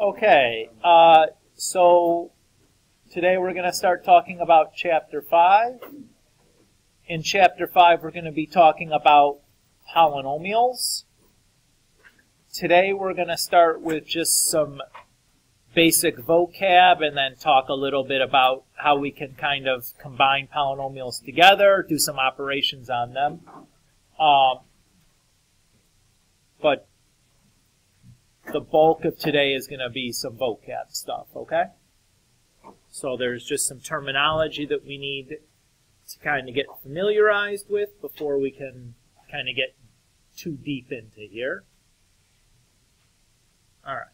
Okay, so today we're going to start talking about Chapter 5. In Chapter 5, we're going to be talking about polynomials. Today we're going to start with just some basic vocab and then talk a little bit about how we can kind of combine polynomials together, do some operations on them. But the bulk of today is going to be some vocab stuff, okay? So there's just some terminology that we need to kind of get familiarized with before we can kind of get too deep into here. All right.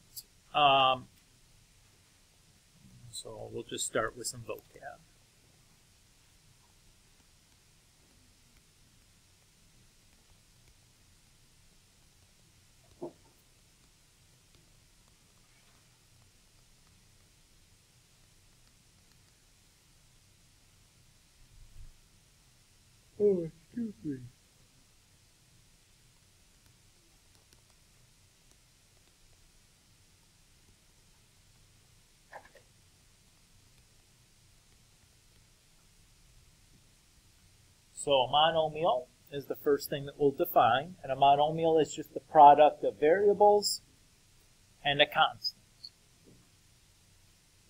So we'll just start with some vocab. Oh, excuse me. So a monomial is the first thing that we'll define, and a monomial is just the product of variables and a constant.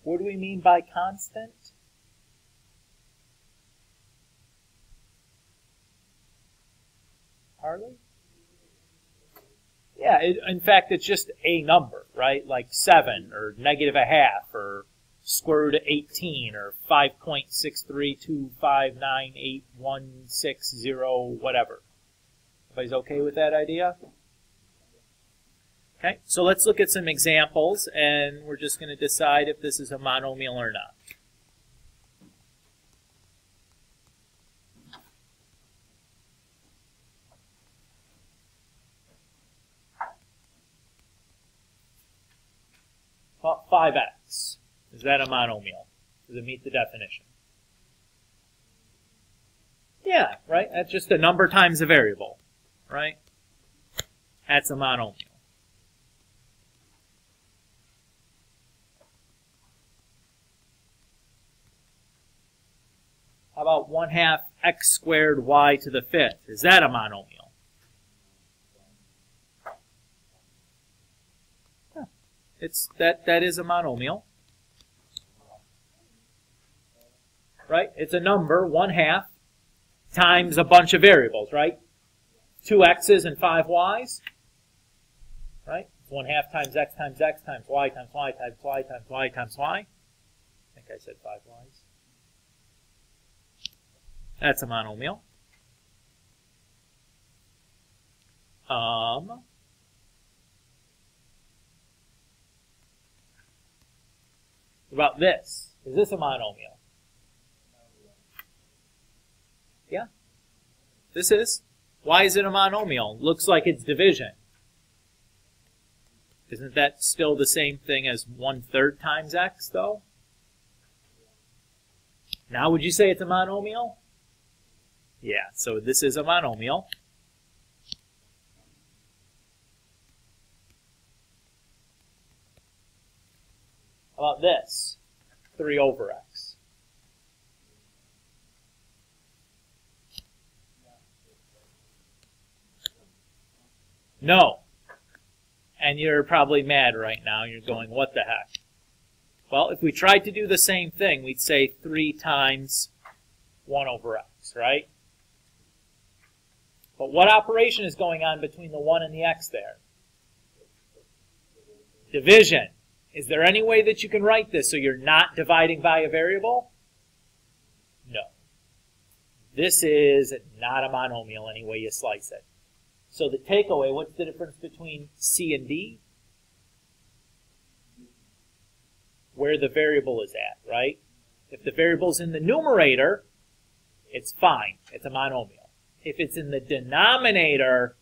What do we mean by constant? Harley? Yeah, in fact, it's just a number, right? Like 7 or -0.5 or square root of 18 or 5.632598160, whatever. Everybody's okay with that idea? Okay, so let's look at some examples, and we're just going to decide if this is a monomial or not. Well, 5x. Is that a monomial? Does it meet the definition? Yeah, right? That's just a number times a variable, right? That's a monomial. How about 1/2 x squared y to the 5th? Is that a monomial? That is a monomial, right? It's a number, 1/2 times a bunch of variables, right? 2 x's and 5 y's, right? 1/2 times x times x times y times y times y times y times y. I think I said 5 y's. That's a monomial. What about this? Is this a monomial? Yeah, this is. Why is it a monomial? Looks like it's division. Isn't that still the same thing as 1/3 times x, though? Now, would you say it's a monomial? Yeah, so this is a monomial. How about this? 3/x. No. And you're probably mad right now. You're going, what the heck? Well, if we tried to do the same thing, we'd say 3 times 1/x, right? But what operation is going on between the 1 and the x there? Division. Is there any way that you can write this so you're not dividing by a variable? No. This is not a monomial any way you slice it. So the takeaway, what's the difference between C and D? Where the variable is at, right? If the variable's in the numerator, it's fine. It's a monomial. If it's in the denominator,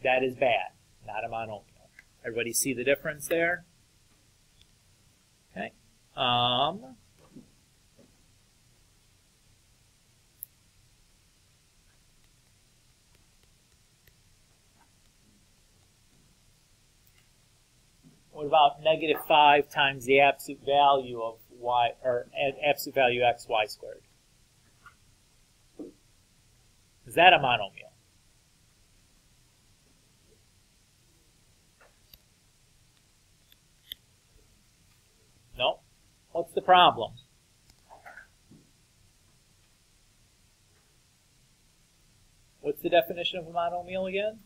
that is bad. Not a monomial. Everybody see the difference there? Okay. What about negative 5 times the absolute value of y, or absolute value xy squared? Is that a monomial? No. What's the problem? What's the definition of a monomial again?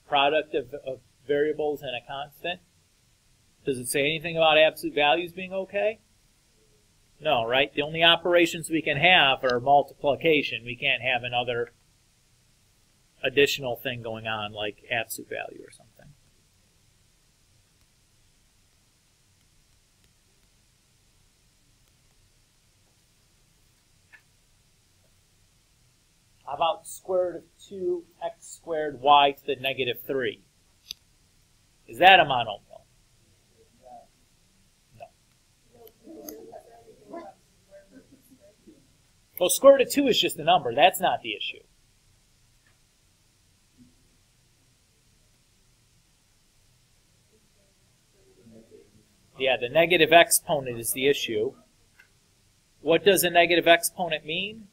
Product of variables and a constant. Does it say anything about absolute values being okay? No, right? The only operations we can have are multiplication. We can't have another additional thing going on like absolute value or something. How about square root of 2x squared y to the negative 3? Is that a monomial? No. Well, square root of 2 is just a number. That's not the issue. Yeah, the negative exponent is the issue. What does a negative exponent mean?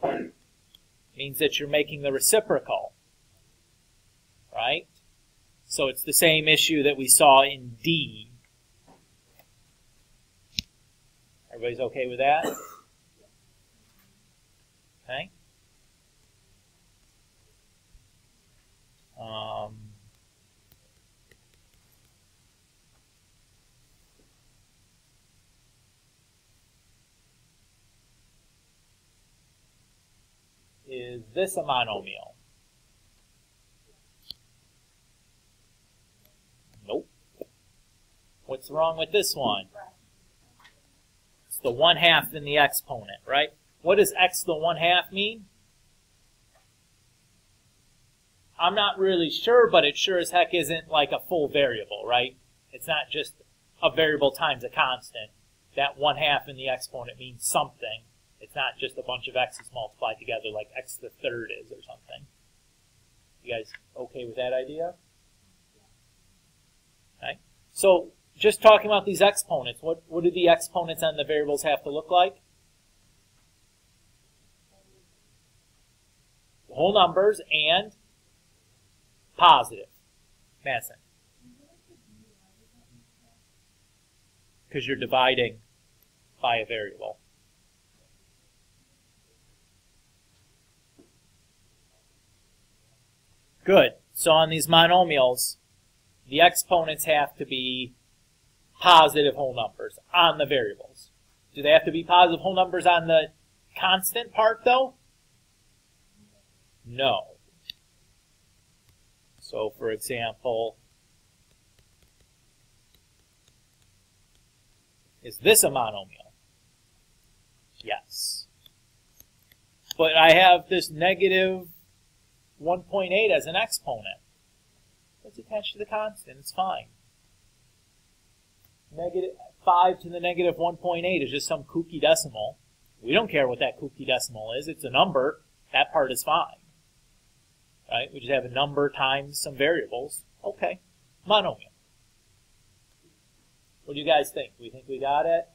It means that you're making the reciprocal, right? So it's the same issue that we saw in D. Everybody's okay with that? Okay. Is this a monomial? Nope. What's wrong with this one? It's the 1/2 in the exponent, right? What does x to the 1/2 mean? I'm not really sure, but it sure as heck isn't like a full variable, right? It's not just a variable times a constant. That 1/2 in the exponent means something. It's not just a bunch of x's multiplied together like x to the 3rd is or something. You guys okay with that idea? Okay. So just talking about these exponents, what do the exponents on the variables have to look like? Whole numbers and positive. Madison. Because you're dividing by a variable. Good. So on these monomials, the exponents have to be positive whole numbers on the variables. Do they have to be positive whole numbers on the constant part, though? No. So, for example, is this a monomial? Yes. But I have this negative 1.8 as an exponent. Let's attach to the constant. It's fine. Negative 5 to the negative 1.8 is just some kooky decimal. We don't care what that kooky decimal is. It's a number. That part is fine. Right? We just have a number times some variables. Okay. Monomial. What do you guys think? We think we got it?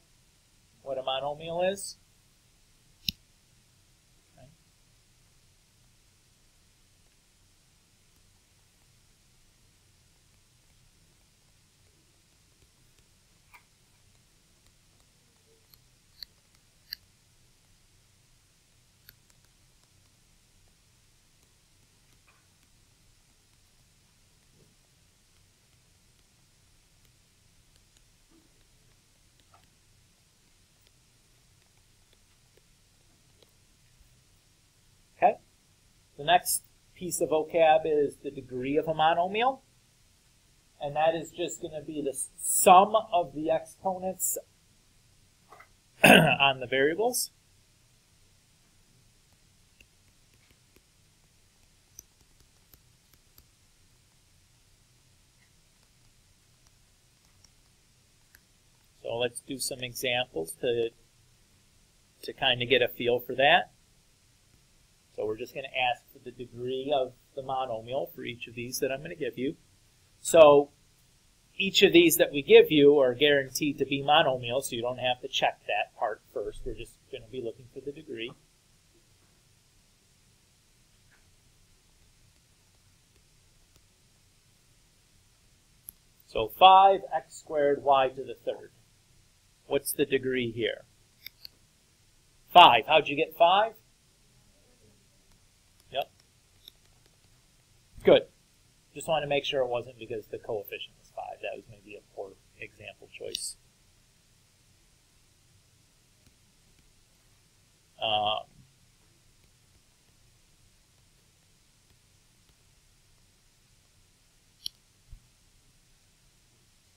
What a monomial is? Okay. The next piece of vocab is the degree of a monomial. And that is just going to be the sum of the exponents on the variables. So let's do some examples to kind of get a feel for that. So we're just going to ask for the degree of the monomial for each of these that I'm going to give you. So each of these that we give you are guaranteed to be monomial, so you don't have to check that part first. We're just going to be looking for the degree. So 5x squared y to the third. What's the degree here? 5. How'd you get 5? Yep. Good. Just wanted to make sure it wasn't because the coefficient was 5. That was maybe a poor example choice.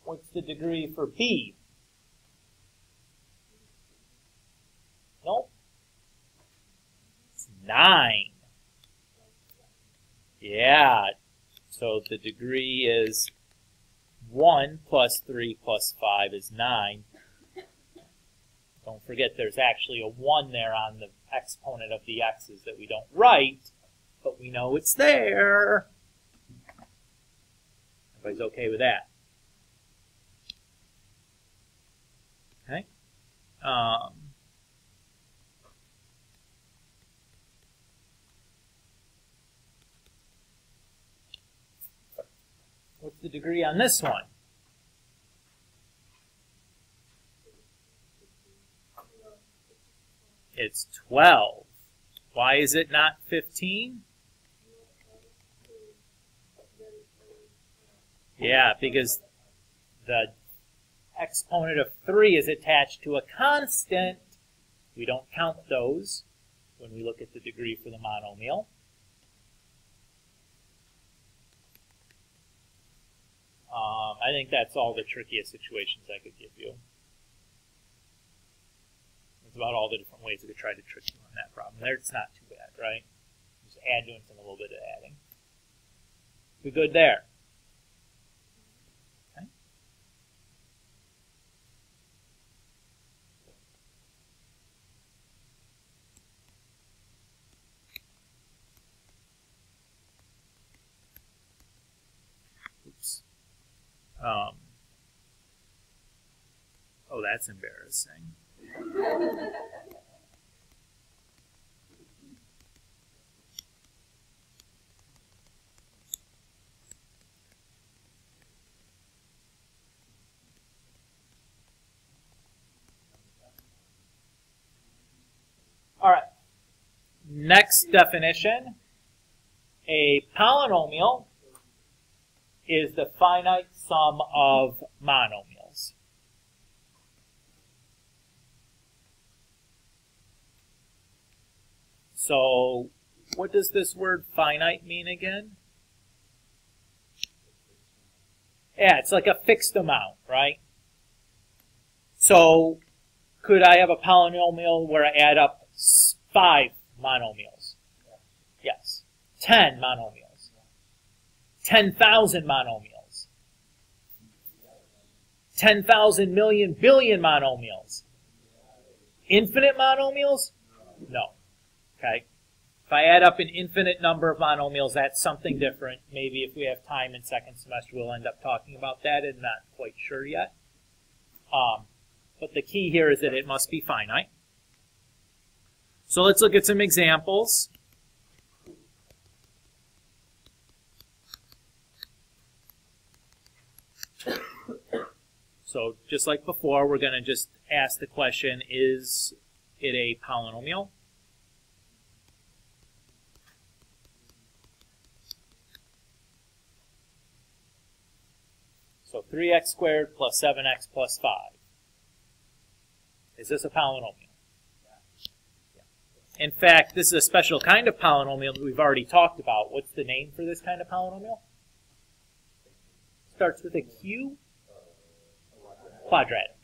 What's the degree for b? Nope. It's 9. Yeah. So the degree is 1 plus 3 plus 5 is 9. Don't forget there's actually a 1 there on the exponent of the x's that we don't write, but we know it's there. Everybody's okay with that? Okay. What's the degree on this one? It's 12. Why is it not 15? Yeah, because the exponent of 3 is attached to a constant. We don't count those when we look at the degree for the monomial. I think that's all the trickiest situations I could give you. That's about all the different ways I could try to trick you on that problem. There, it's not too bad, right? Just doing a little bit of adding. We good there? Okay. Oops. Oh, that's embarrassing. All right. Next definition. A polynomial is the finite sum of monomials. So, what does this word finite mean again? Yeah, it's like a fixed amount, right? So, could I have a polynomial where I add up 5 monomials? Yes. 10 monomials. 10,000 monomials. 10,000 million billion monomials. Infinite monomials? No. Okay. If I add up an infinite number of monomials, that's something different. Maybe if we have time in second semester, we'll end up talking about that. I'm not quite sure yet. But the key here is that it must be finite. So let's look at some examples. So just like before, we're going to just ask the question, is it a polynomial? So 3x squared plus 7x plus 5. Is this a polynomial? Yeah. In fact, this is a special kind of polynomial that we've already talked about. What's the name for this kind of polynomial? Starts with a Q. Quadratic.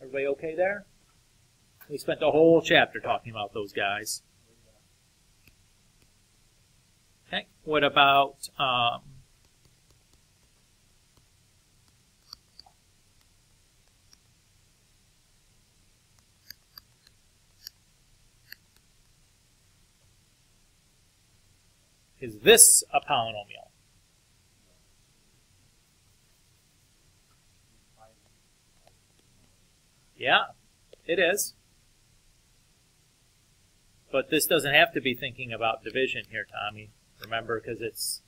Everybody okay there? We spent the whole chapter talking about those guys. Okay, what about Is this a polynomial? Yeah, it is. But this doesn't have to be thinking about division here, Tommy. Remember, because it's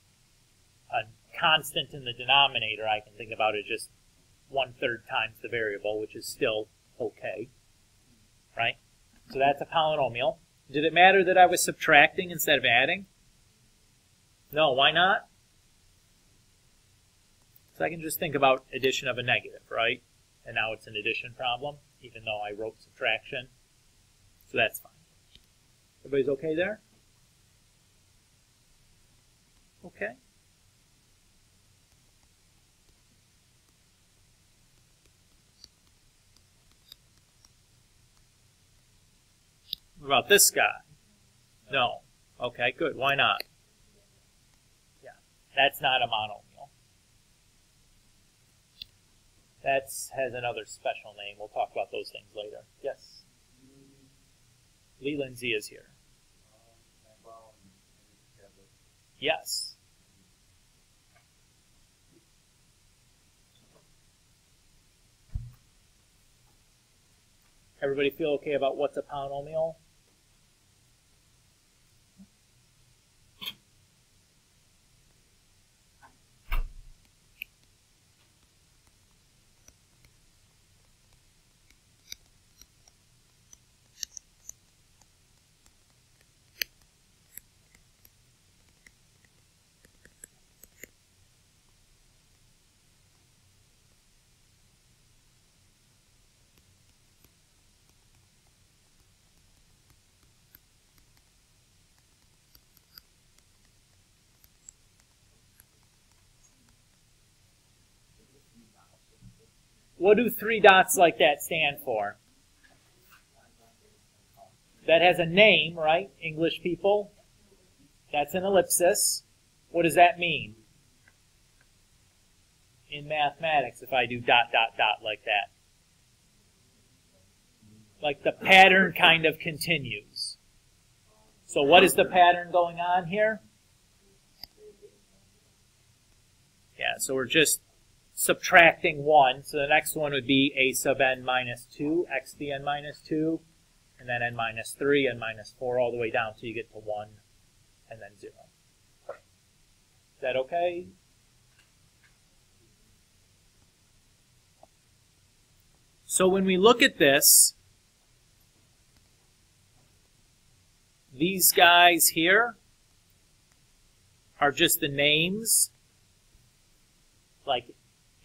a constant in the denominator, I can think about it just 1/3 times the variable, which is still okay, right? So that's a polynomial. Did it matter that I was subtracting instead of adding? No, why not? So I can just think about addition of a negative, right? And now it's an addition problem, even though I wrote subtraction. So that's fine. Everybody's okay there? Okay. What about this guy? No. Okay, good. Why not? Yeah, that's not a monomial. That has another special name. We'll talk about those things later. Yes? Lee Lindsay is here. Yes. Everybody feel okay about what's a polynomial? What do 3 dots like that stand for? That has a name, right? English people. That's an ellipsis. What does that mean? In mathematics, if I do dot, dot, dot like that. Like the pattern kind of continues. So what is the pattern going on here? Yeah, so we're just subtracting 1. So the next one would be a sub n minus 2, x to the n minus 2, and then n minus 3, n minus 4, all the way down till you get to 1, and then 0. Is that okay? So when we look at this, these guys here are just the names, like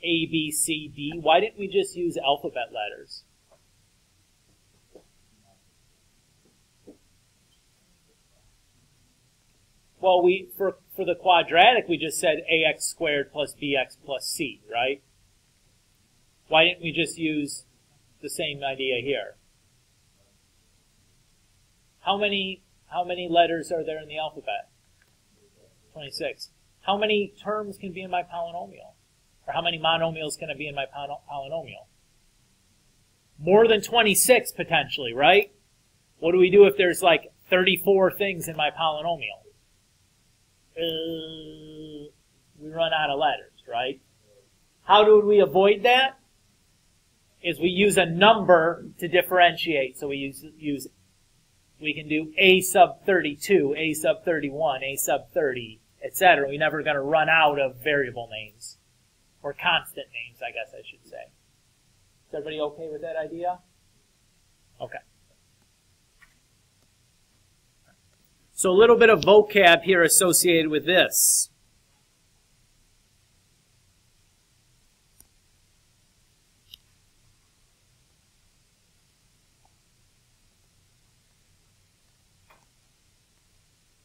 A, B, C, D. Why didn't we just use alphabet letters? Well, for the quadratic, we just said ax squared plus bx plus c, right? Why didn't we just use the same idea here? How many letters are there in the alphabet? 26. How many terms can be in my polynomial? Or how many monomials can be in my polynomial? More than 26, potentially, right? What do we do if there's like 34 things in my polynomial? We run out of letters, right? How do we avoid that? Is we use a number to differentiate. So we can do a sub 32, a sub 31, a sub 30, etc. We're never going to run out of variable names. Or constant names, I guess I should say. Is everybody okay with that idea? Okay. So a little bit of vocab here associated with this.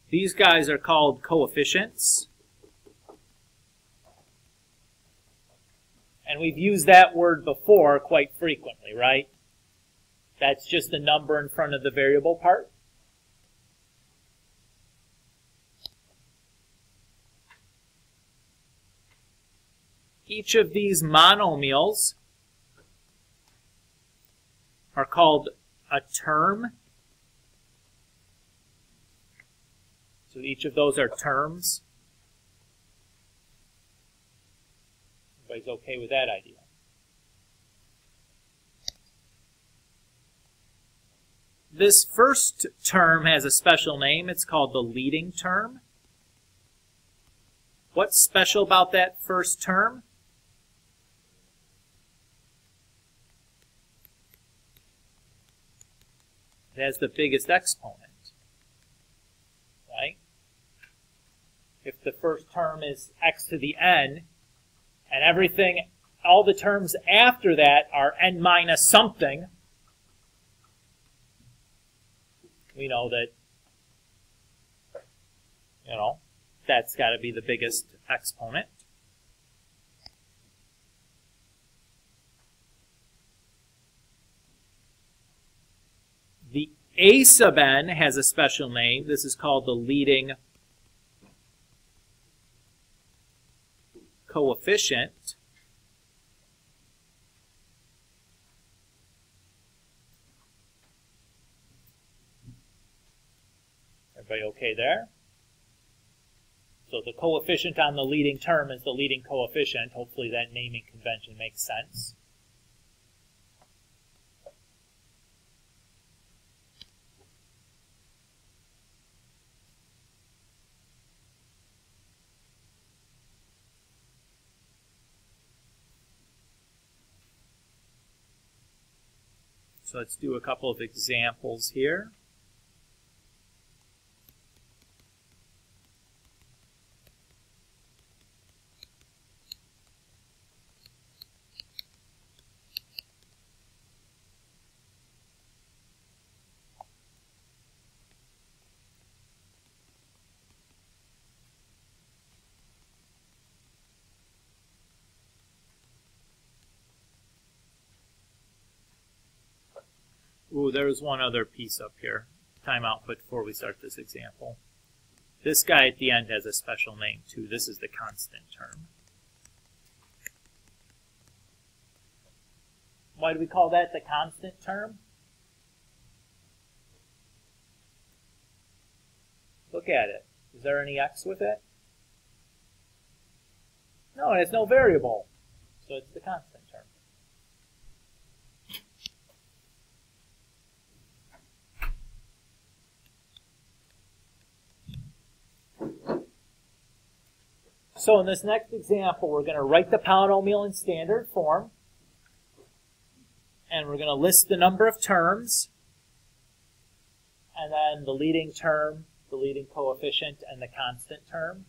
These guys are called coefficients. And we've used that word before quite frequently, right? That's just the number in front of the variable part. Each of these monomials are called a term. So each of those are terms. Everybody's okay with that idea? This first term has a special name. It's called the leading term. What's special about that first term? It has the biggest exponent, right? If the first term is x to the n, and everything, all the terms after that are n minus something, we know that, that's got to be the biggest exponent. The a sub n has a special name. This is called the leading coefficient. Everybody okay there? So the coefficient on the leading term is the leading coefficient. Hopefully that naming convention makes sense. So let's do a couple of examples here. Ooh, there's one other piece up here. Timeout before we start this example. This guy at the end has a special name too. This is the constant term. Why do we call that the constant term? Look at it. Is there any x with it? No, it has no variable. So it's the constant term. So in this next example, we're going to write the polynomial in standard form. And we're going to list the number of terms. And then the leading term, the leading coefficient, and the constant term.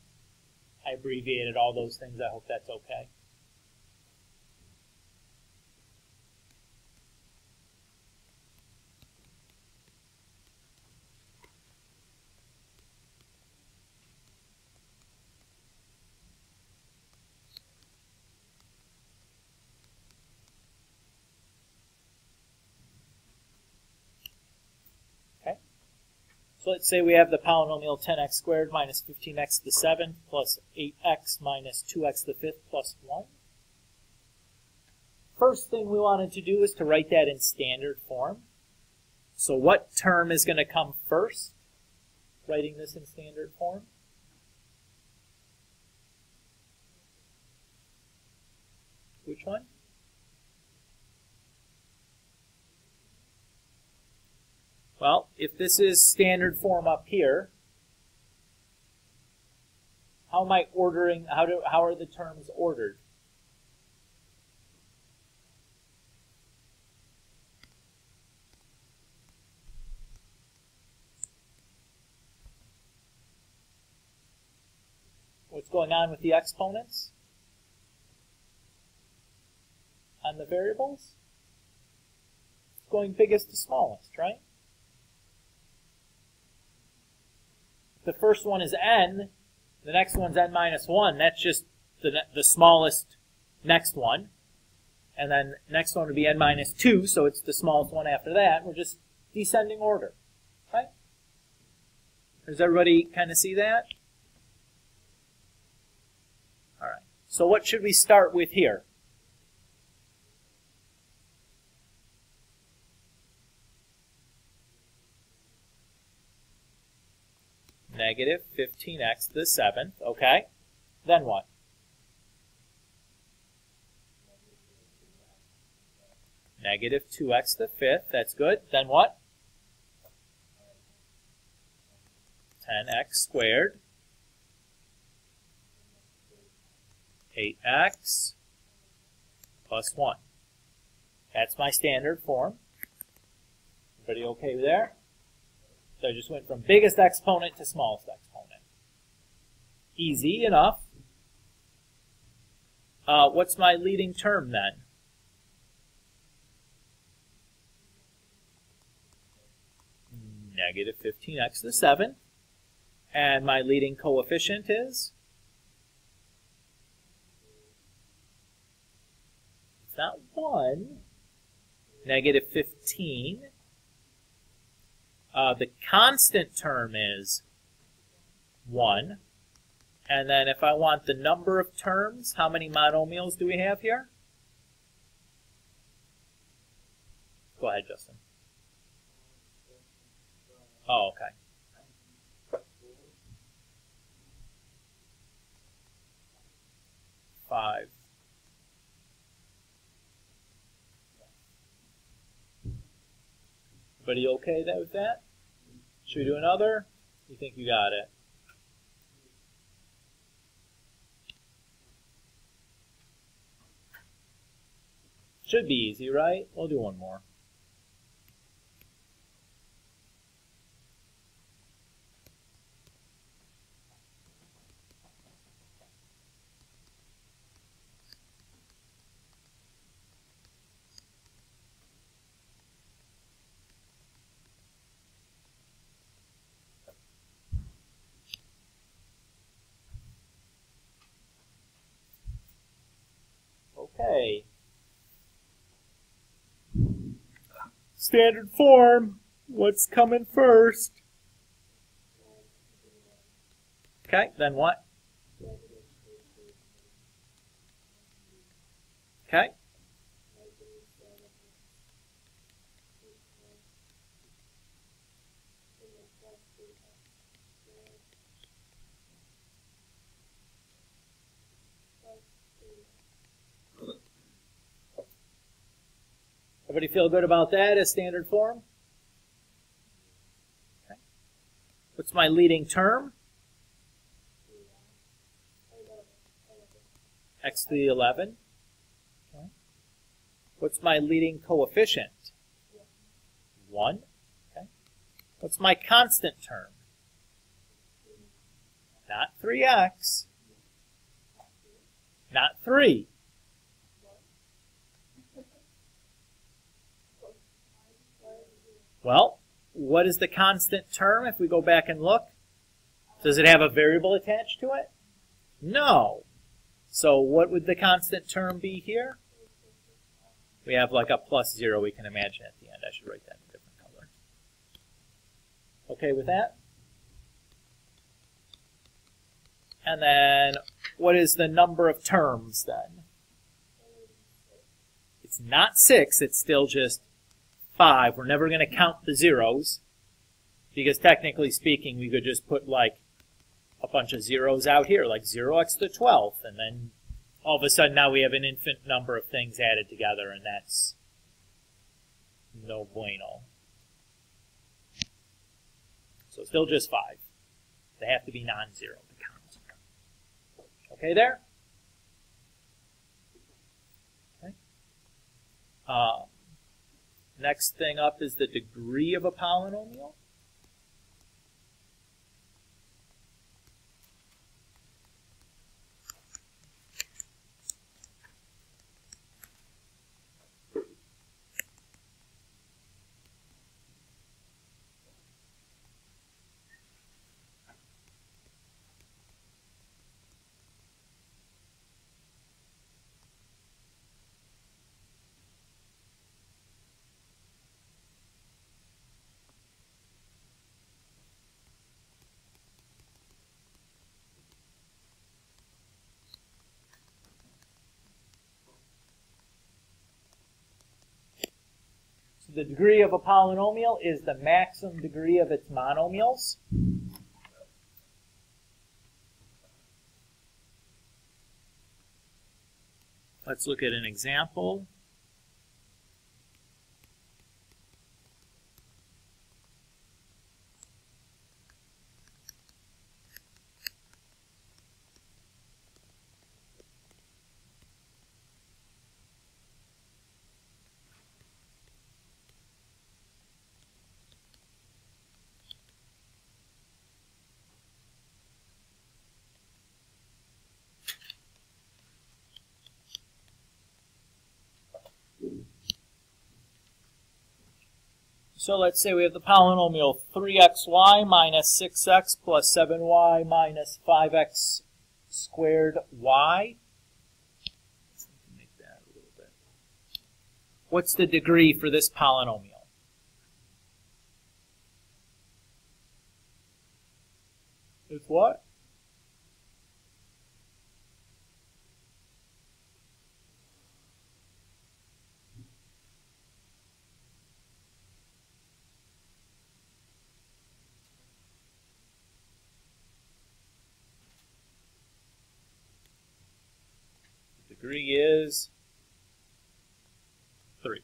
I abbreviated all those things. I hope that's okay. So let's say we have the polynomial 10x squared minus 15x to the 7th plus 8x minus 2x to the 5th plus 1. First thing we wanted to do is to write that in standard form. So what term is going to come first, writing this in standard form? Which one? Well, if this is standard form up here, how am I ordering, how are the terms ordered? What's going on with the exponents? On the variables? It's going biggest to smallest, right? The first one is n, the next one's n minus 1. That's just the smallest next one. And then next one would be n minus 2, so it's the smallest one after that. We're just descending order, right? Does everybody kind of see that? All right. So what should we start with here? negative 15x to the 7th. Okay. Then what? Negative 2x to the 5th. That's good. Then what? 10x squared. 8x plus 1. That's my standard form. Everybody okay there? So I just went from biggest exponent to smallest exponent. Easy enough. What's my leading term then? Negative 15x to the 7th. And my leading coefficient is? It's not 1. Negative 15. The constant term is 1. And then if I want the number of terms, how many monomials do we have here? Go ahead, Justin. Oh, okay. 5. Everybody okay with that? Should we do another? You think you got it? Should be easy, right? We'll do one more. Okay. Standard form. What's coming first? Okay, then what? Okay. Everybody feel good about that as standard form? Okay. What's my leading term? X to the 11. Okay. What's my leading coefficient? 1. Okay. What's my constant term? Not 3x. Not 3. Well, what is the constant term if we go back and look? Does it have a variable attached to it? No. So what would the constant term be here? We have like a plus 0 we can imagine at the end. I should write that in a different color. Okay with that? And then what is the number of terms then? It's not 6, it's still just 5. We're never going to count the zeros because technically speaking we could just put like a bunch of zeros out here, like 0x to the 12th, and then all of a sudden now we have an infinite number of things added together, and that's no bueno. So still just 5. They have to be non-zero to count. Okay there? Okay. Next thing up is the degree of a polynomial. The degree of a polynomial is the maximum degree of its monomials. Let's look at an example. So let's say we have the polynomial 3xy minus 6x plus 7y minus 5x squared y. Let's make that a little bit. What's the degree for this polynomial? It's what? Degree is 3.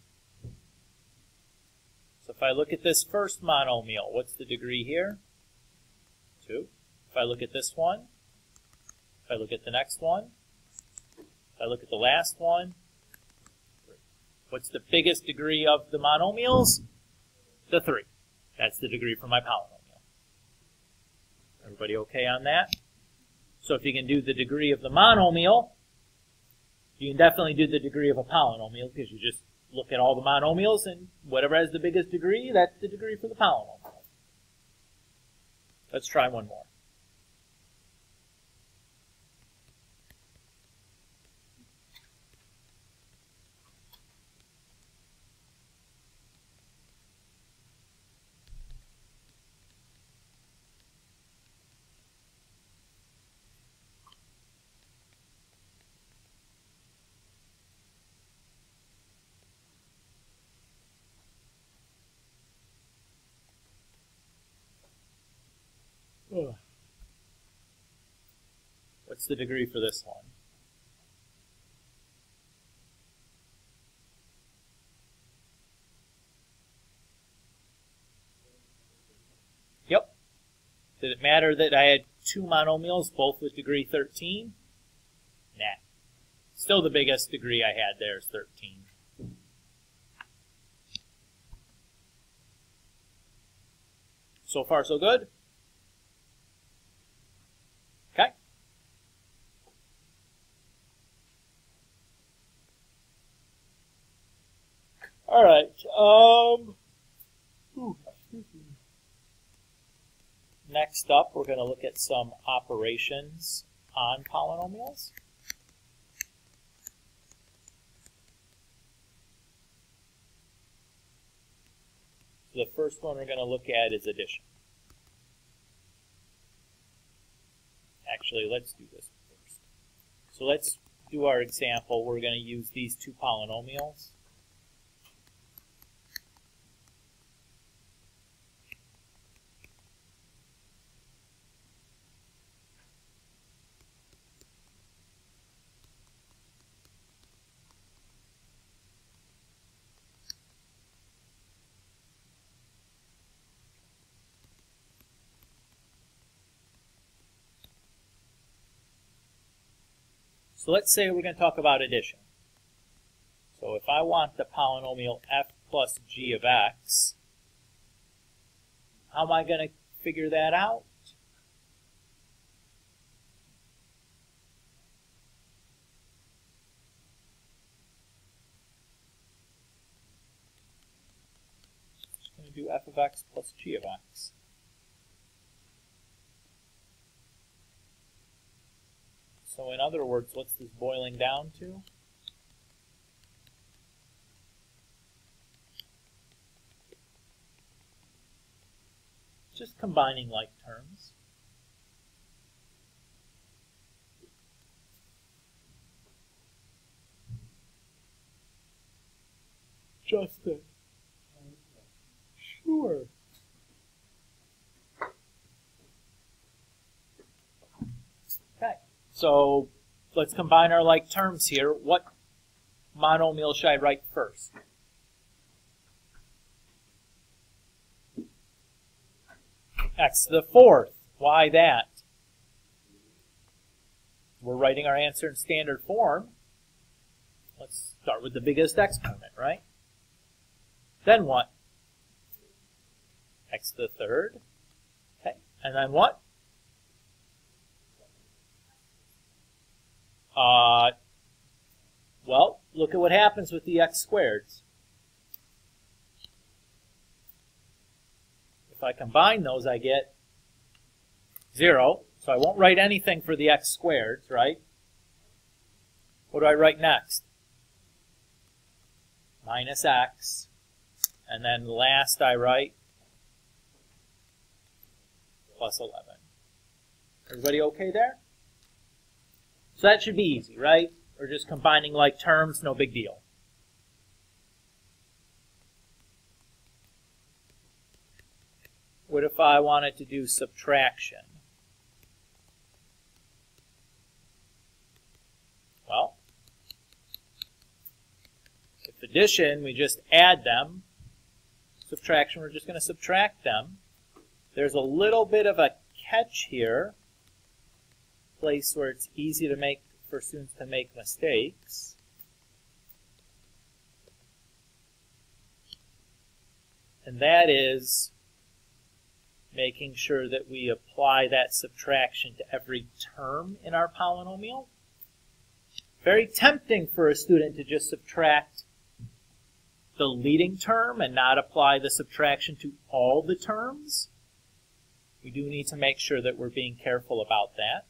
So if I look at this first monomial, what's the degree here? 2. If I look at this one, if I look at the next one, if I look at the last one, 3. What's the biggest degree of the monomials? The 3. That's the degree for my polynomial. Everybody okay on that? So if you can do the degree of the monomial, you can definitely do the degree of a polynomial because you just look at all the monomials and whatever has the biggest degree, that's the degree for the polynomial. Let's try one more. What's the degree for this one? Yep. Did it matter that I had 2 monomials, both with degree 13? Nah. Still the biggest degree I had there is 13. So far, so good? Okay. All right. Next up, we're going to look at some operations on polynomials. So the first one we're going to look at is addition. Actually, let's do this first. So let's do our example. We're going to use these 2 polynomials. So let's say we're going to talk about addition. So if I want the polynomial f plus g of x, how am I going to figure that out? Just going to do f of x plus g of x. So in other words, what's this boiling down to? Just combining like terms. Justin. Sure. Okay. So let's combine our like terms here. What monomial should I write first? X to the fourth. Why that? We're writing our answer in standard form. Let's start with the biggest exponent, right? Then what? X to the third. Okay. And then what? Well, look at what happens with the x squareds. If I combine those, I get 0. So I won't write anything for the x squareds, right? What do I write next? Minus x. And then last I write plus 11. Everybody okay there? So that should be easy, right? We're just combining like terms, no big deal. What if I wanted to do subtraction? Well, if addition, we just add them. Subtraction, we're just going to subtract them. There's a little bit of a catch here, place where it's easy to make for students to make mistakes. And that is making sure that we apply that subtraction to every term in our polynomial. Very tempting for a student to just subtract the leading term and not apply the subtraction to all the terms. We do need to make sure that we're being careful about that.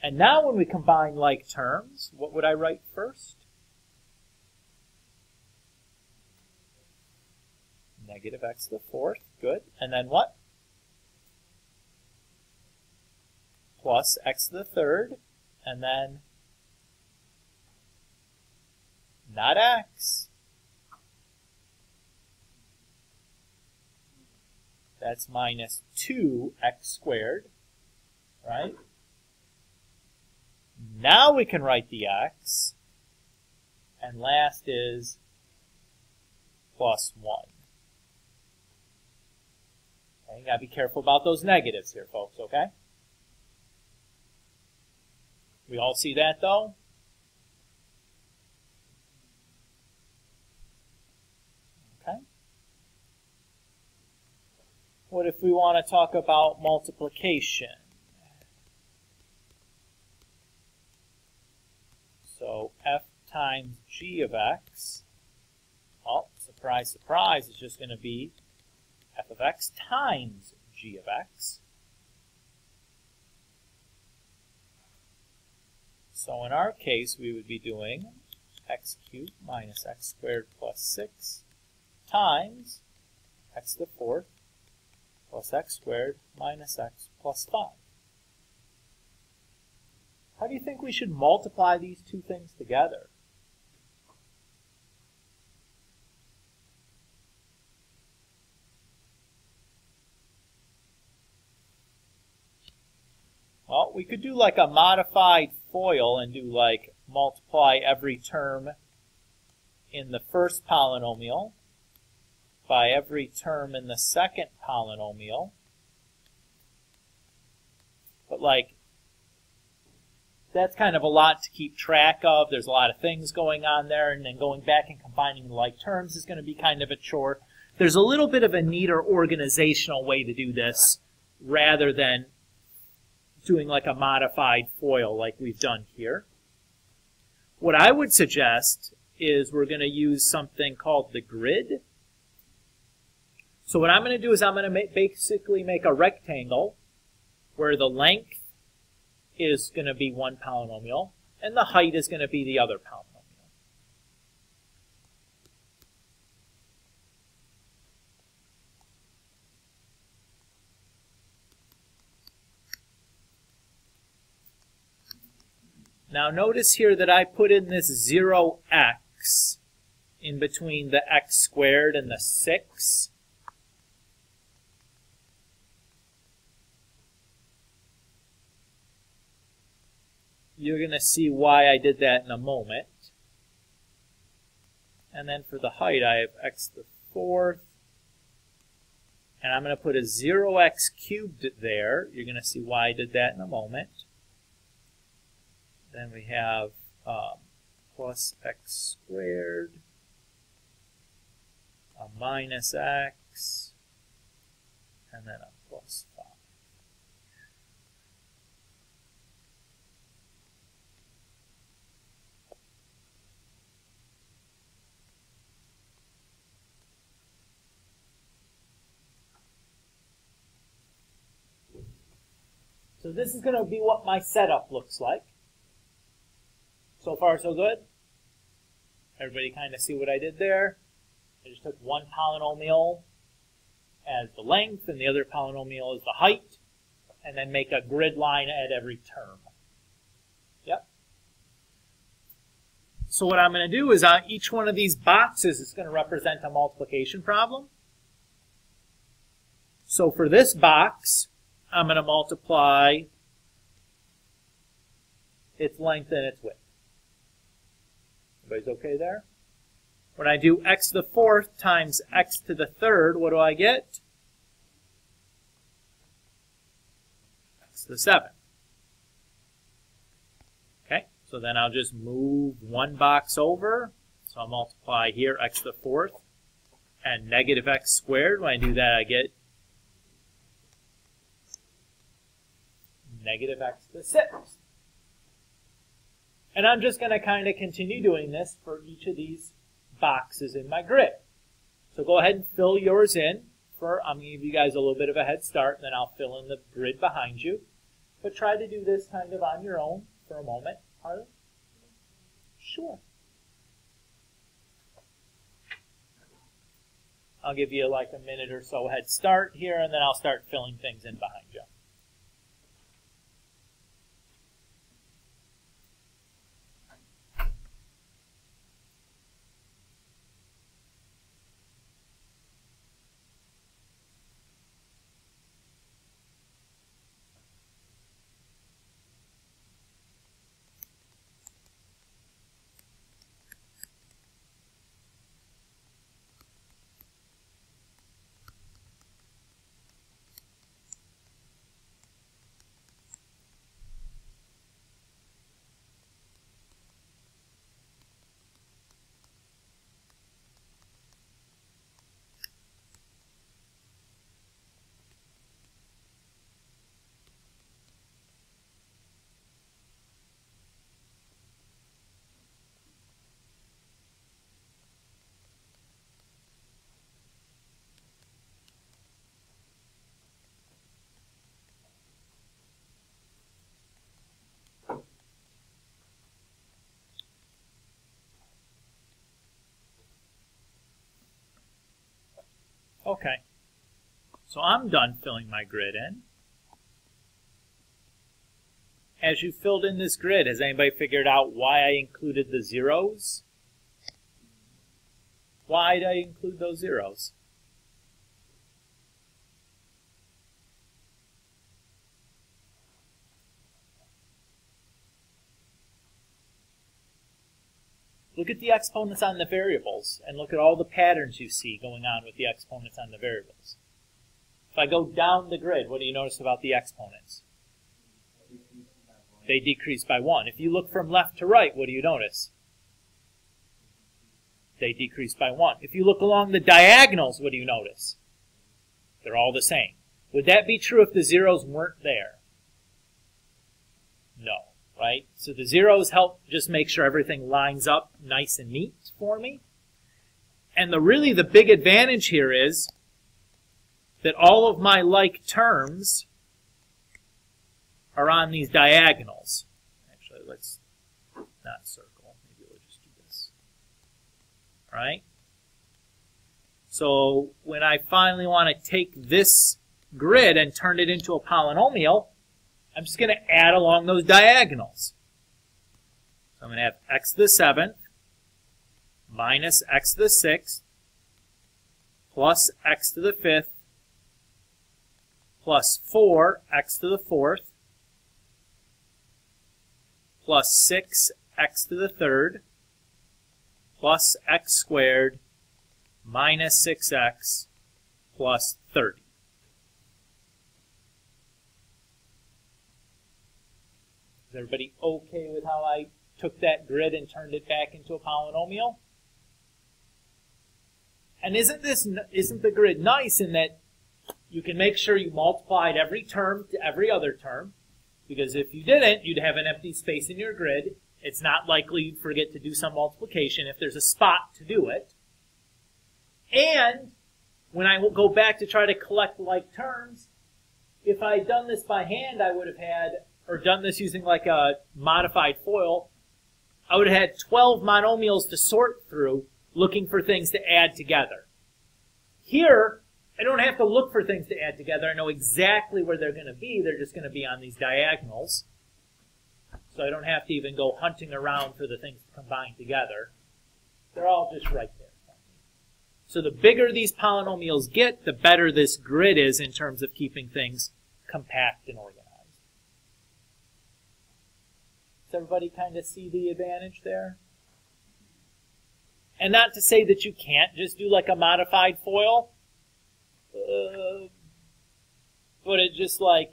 And now when we combine like terms, what would I write first? Negative x to the fourth. Good. And then what? Plus x to the third. And then not x. That's minus 2x squared, right? Now we can write the x. And last is plus 1. Okay, you got to be careful about those negatives here, folks, okay? We all see that, though? Okay. What if we want to talk about multiplication? So f times g of x, well, surprise, surprise, is just going to be f of x times g of x. So in our case, we would be doing x cubed minus x squared plus 6 times x to the fourth plus x squared minus x plus 5. How do you think we should multiply these two things together? Well, we could do like a modified FOIL and do like multiply every term in the first polynomial by every term in the second polynomial. But like, that's kind of a lot to keep track of. There's a lot of things going on there, and then going back and combining like terms is going to be kind of a chore. There's a little bit of a neater organizational way to do this rather than doing like a modified FOIL like we've done here. What I would suggest is we're going to use something called the grid. So what I'm going to do is I'm going to basically make a rectangle where the length is going to be one polynomial and the height is going to be the other polynomial. Now notice here that I put in this 0x in between the x squared and the 6. You're going to see why I did that in a moment. And then for the height, I have x to the 4th. And I'm going to put a 0x cubed there. You're going to see why I did that in a moment. Then we have plus x squared, a minus x, and then a plus 5. So this is going to be what my setup looks like. So far, so good? Everybody kind of see what I did there? I just took one polynomial as the length and the other polynomial as the height, and then make a grid line at every term. Yep. So what I'm going to do is on each one of these boxes is going to represent a multiplication problem. So for this box, I'm going to multiply its length and its width. Everybody's okay there? When I do x to the 4th times x to the 3rd, what do I get? X to the 7th. Okay, so then I'll just move one box over. So I'll multiply here x to the 4th and negative x squared. When I do that, I get negative x to the 6th. And I'm just going to kind of continue doing this for each of these boxes in my grid. So go ahead and fill yours in. I'm going to give you guys a little bit of a head start, and then I'll fill in the grid behind you. But try to do this kind of on your own for a moment. Harlan? Sure. I'll give you like a minute or so head start here, and then I'll start filling things in behind you. Okay, so I'm done filling my grid in. As you filled in this grid, has anybody figured out why I included the zeros? Why did I include those zeros? Look at the exponents on the variables, and look at all the patterns you see going on with the exponents on the variables. If I go down the grid, what do you notice about the exponents? They decrease by 1. If you look from left to right, what do you notice? They decrease by 1. If you look along the diagonals, what do you notice? They're all the same. Would that be true if the zeros weren't there? No. Right? So the zeros help just make sure everything lines up nice and neat for me. And really the big advantage here is that all of my like terms are on these diagonals. Actually, let's not circle. Maybe we'll just do this. All right? So when I finally want to take this grid and turn it into a polynomial, I'm just going to add along those diagonals. So I'm going to have x to the 7th minus x to the 6th plus x to the 5th plus 4x to the 4th plus 6x to the 3rd plus x squared minus 6x plus 30. Is everybody okay with how I took that grid and turned it back into a polynomial? And isn't the grid nice in that you can make sure you multiplied every term to every other term? Because if you didn't, you'd have an empty space in your grid. It's not likely you'd forget to do some multiplication if there's a spot to do it. And when I will go back to try to collect like terms, if I had done this by hand, I would have had, or done this using like a modified FOIL, I would have had 12 monomials to sort through looking for things to add together. Here, I don't have to look for things to add together. I know exactly where they're going to be. They're just going to be on these diagonals. So I don't have to even go hunting around for the things to combine together. They're all just right there. So the bigger these polynomials get, the better this grid is in terms of keeping things compact and organized. Does everybody kind of see the advantage there? And not to say that you can't just do like a modified FOIL, but it just like,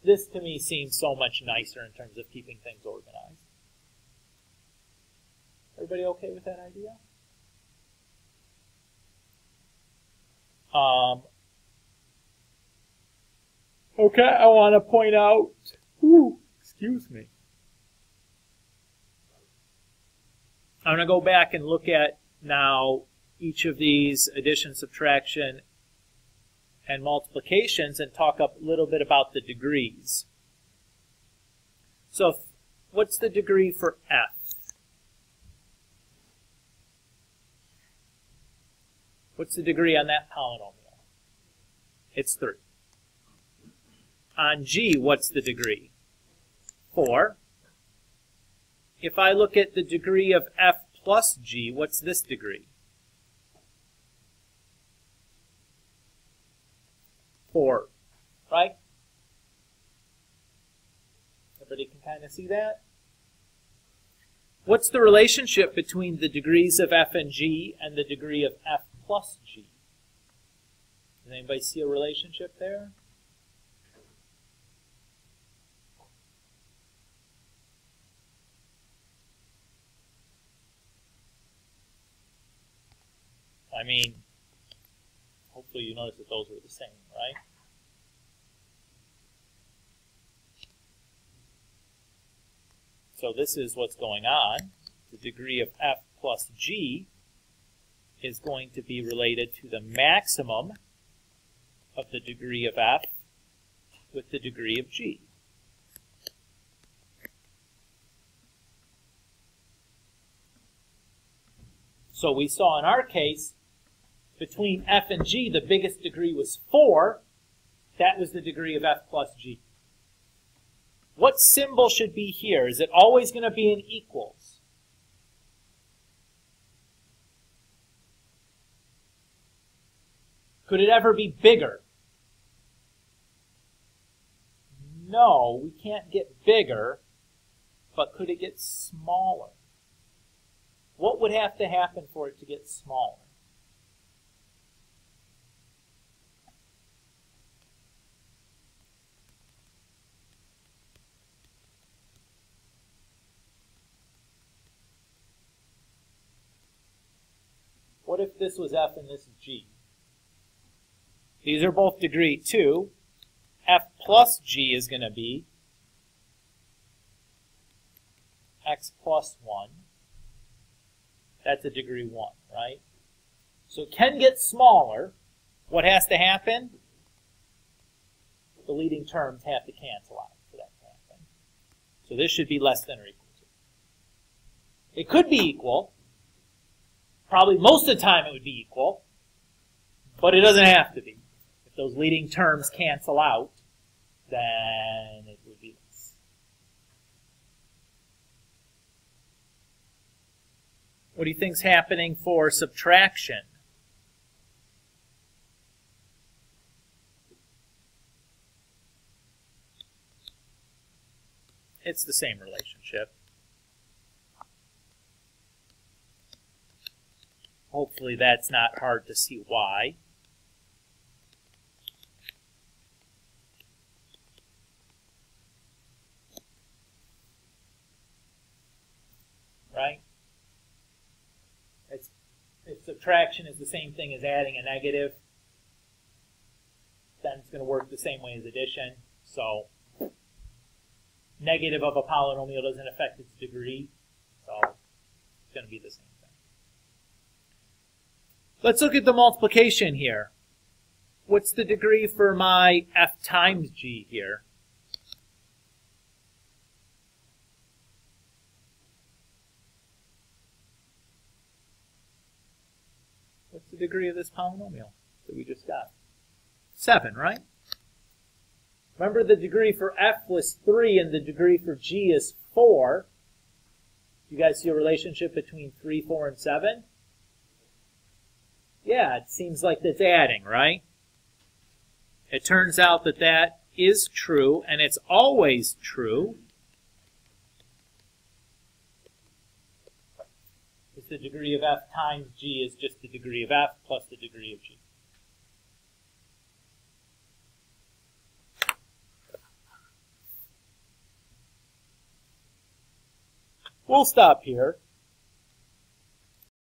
this to me seems so much nicer in terms of keeping things organized. Everybody okay with that idea? Okay, I want to point out, excuse me. I'm going to go back and look at now each of these addition, subtraction, and multiplications and talk a little bit about the degrees. So what's the degree for f? What's the degree on that polynomial? It's 3. On g, what's the degree? 4. If I look at the degree of f plus g, what's this degree? 4, right? Everybody can kind of see that? What's the relationship between the degrees of f and g and the degree of f plus g? Does anybody see a relationship there? I mean, hopefully you notice that those are the same, right? So this is what's going on. The degree of f plus g is going to be related to the maximum of the degree of f with the degree of g. So we saw in our case, between f and g, the biggest degree was 4. That was the degree of f plus g. What symbol should be here? Is it always going to be an equals? Could it ever be bigger? No, we can't get bigger, but could it get smaller? What would have to happen for it to get smaller? What if this was f and this is g? These are both degree 2. F plus g is going to be x plus 1. That's a degree 1, right? So it can get smaller. What has to happen? The leading terms have to cancel out for that to happen. So this should be less than or equal to. It could be equal. Probably most of the time it would be equal, but it doesn't have to be. If those leading terms cancel out, then it would be this. What do you think's happening for subtraction? It's the same relationship. Hopefully that's not hard to see why. Right? If subtraction is the same thing as adding a negative, then it's going to work the same way as addition. So negative of a polynomial doesn't affect its degree, so it's going to be the same thing. Let's look at the multiplication here. What's the degree for my f times g here? What's the degree of this polynomial that we just got? 7, right? Remember the degree for f was 3 and the degree for g is 4. You guys see a relationship between 3, 4, and 7? Yeah, it seems like that's adding, right? It turns out that that is true, and it's always true. It's the degree of f times g is just the degree of f plus the degree of g. We'll stop here.